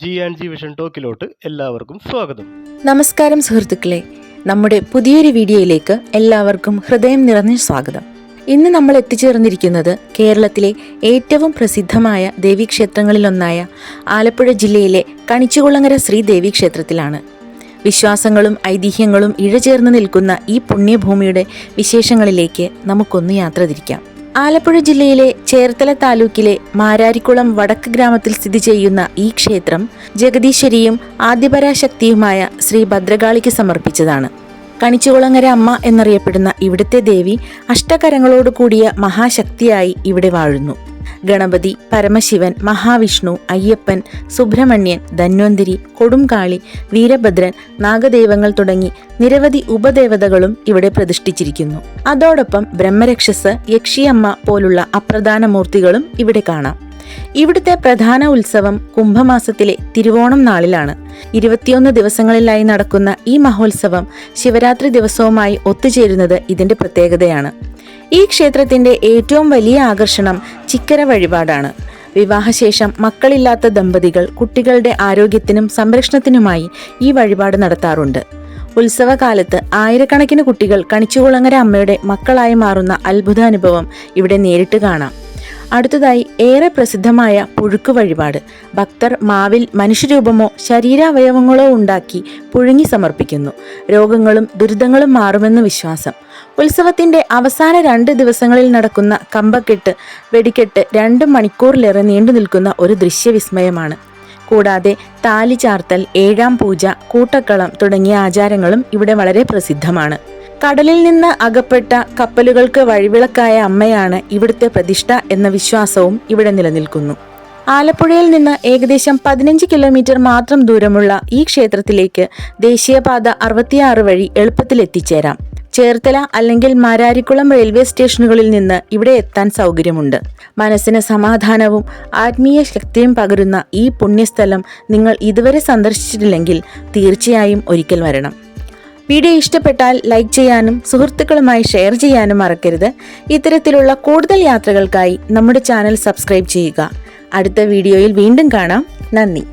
G&G vision ടോക്കിലോട്ട് എല്ലാവർക്കും സ്വാഗതം. നമസ്കാരം സുഹൃത്തുക്കളെ, നമ്മുടെ പുതിയൊരു വീഡിയോയിലേക്ക് എല്ലാവർക്കും ഹൃദയം നിറഞ്ഞ സ്വാഗതം. ഇന്ന് നമ്മൾ എത്തിച്ചേർന്നിരിക്കുന്നത് കേരളത്തിലെ ഏറ്റവും പ്രസിദ്ധമായ ദേവീക്ഷേത്രങ്ങളിലൊന്നായ ആലപ്പുഴ ജില്ലയിലെ കണിച്ചുകുളങ്ങര ശ്രീ ദേവീക്ഷേത്രത്തിലാണ്. വിശ്വാസങ്ങളും ഐതിഹ്യങ്ങളും ഇഴചേർന്ന് നിൽക്കുന്ന ഈ പുണ്യഭൂമിയുടെ വിശേഷങ്ങളിലേക്ക് നമുക്കൊന്ന് യാത്ര തിരിക്കാം. ആലപ്പുഴ ജില്ലയിലെ ചേർത്തല താലൂക്കിലെ മാരാരിക്കുളം വടക്ക് ഗ്രാമത്തിൽ സ്ഥിതി ചെയ്യുന്ന ഈ ക്ഷേത്രം ജഗദീശ്വരിയും ആദിപരാശക്തിയുമായ ശ്രീ ഭദ്രകാളിക്ക് സമർപ്പിച്ചതാണ്. കണിച്ചുകുളങ്ങര അമ്മ എന്നറിയപ്പെടുന്ന ഇവിടുത്തെ ദേവി അഷ്ടകരങ്ങളോട് കൂടിയ മഹാശക്തിയായി ഇവിടെ വാഴുന്നു. ഗണപതി, പരമശിവൻ, മഹാവിഷ്ണു, അയ്യപ്പൻ, സുബ്രഹ്മണ്യൻ, ധന്വന്തിരി, കൊടുംകാളി, വീരഭദ്രൻ, നാഗദൈവങ്ങൾ തുടങ്ങി നിരവധി ഉപദേവതകളും ഇവിടെ പ്രതിഷ്ഠിച്ചിരിക്കുന്നു. അതോടൊപ്പം ബ്രഹ്മരക്ഷസ്, യക്ഷിയമ്മ പോലുള്ള അപ്രധാന മൂർത്തികളും ഇവിടെ കാണാം. ഇവിടുത്തെ പ്രധാന ഉത്സവം കുംഭമാസത്തിലെ തിരുവോണം നാളിലാണ്. 21 ദിവസങ്ങളിലായി നടക്കുന്ന ഈ മഹോത്സവം ശിവരാത്രി ദിവസവുമായി ഒത്തുചേരുന്നത് ഇതിന്റെ പ്രത്യേകതയാണ്. ഈ ക്ഷേത്രത്തിന്റെ ഏറ്റവും വലിയ ആകർഷണം ചിക്കര വഴിപാടാണ്. വിവാഹശേഷം മക്കളില്ലാത്ത ദമ്പതികൾ കുട്ടികളുടെ ആരോഗ്യത്തിനും സംരക്ഷണത്തിനുമായി ഈ വഴിപാട് നടത്താറുണ്ട്. ഉത്സവകാലത്ത് ആയിരക്കണക്കിന് കുട്ടികൾ കണിച്ചുകുളങ്ങര അമ്മയുടെ മക്കളായി മാറുന്ന അത്ഭുതാനുഭവം ഇവിടെ നേരിട്ട് കാണാം. അടുത്തതായി ഏറെ പ്രസിദ്ധമായ പുഴുക്ക് വഴിപാട്. ഭക്തർ മാവിൽ മനുഷ്യരൂപമോ ശരീരാവയവങ്ങളോ ഉണ്ടാക്കി പുഴുങ്ങി സമർപ്പിക്കുന്നു. രോഗങ്ങളും ദുരിതങ്ങളും മാറുമെന്ന് വിശ്വാസം. ഉത്സവത്തിന്റെ അവസാന 2 ദിവസങ്ങളിൽ നടക്കുന്ന കമ്പക്കെട്ട്, വെടിക്കെട്ട് 2 മണിക്കൂറിലേറെ നീണ്ടു നിൽക്കുന്ന ഒരു ദൃശ്യവിസ്മയമാണ്. കൂടാതെ താലി ചാർത്തൽ, 7ാം പൂജ, കൂട്ടക്കളം തുടങ്ങിയ ആചാരങ്ങളും ഇവിടെ വളരെ പ്രസിദ്ധമാണ്. കടലിൽ നിന്ന് അകപ്പെട്ട കപ്പലുകൾക്ക് വഴിവിളക്കായ അമ്മയാണ് ഇവിടുത്തെ പ്രതിഷ്ഠ എന്ന വിശ്വാസവും ഇവിടെ നിലനിൽക്കുന്നു. ആലപ്പുഴയിൽ നിന്ന് ഏകദേശം 15 കിലോമീറ്റർ മാത്രം ദൂരമുള്ള ഈ ക്ഷേത്രത്തിലേക്ക് ദേശീയപാത 66 വഴി എളുപ്പത്തിൽ എത്തിച്ചേരാം. ചേർത്തല അല്ലെങ്കിൽ മാരാരിക്കുളം റെയിൽവേ സ്റ്റേഷനുകളിൽ നിന്ന് ഇവിടെ എത്താൻ സൗകര്യമുണ്ട്. മനസ്സിന് സമാധാനവും ആത്മീയ ശക്തിയും പകരുന്ന ഈ പുണ്യസ്ഥലം നിങ്ങൾ ഇതുവരെ സന്ദർശിച്ചിട്ടില്ലെങ്കിൽ തീർച്ചയായും ഒരിക്കൽ വരണം. വീഡിയോ ഇഷ്ടപ്പെട്ടാൽ ലൈക്ക് ചെയ്യാനും സുഹൃത്തുക്കളുമായി ഷെയർ ചെയ്യാനും മറക്കരുത്. ഇത്തരത്തിലുള്ള കൂടുതൽ യാത്രകൾക്കായി നമ്മുടെ ചാനൽ സബ്സ്ക്രൈബ് ചെയ്യുക. അടുത്ത വീഡിയോയിൽ വീണ്ടും കാണാം. നന്ദി.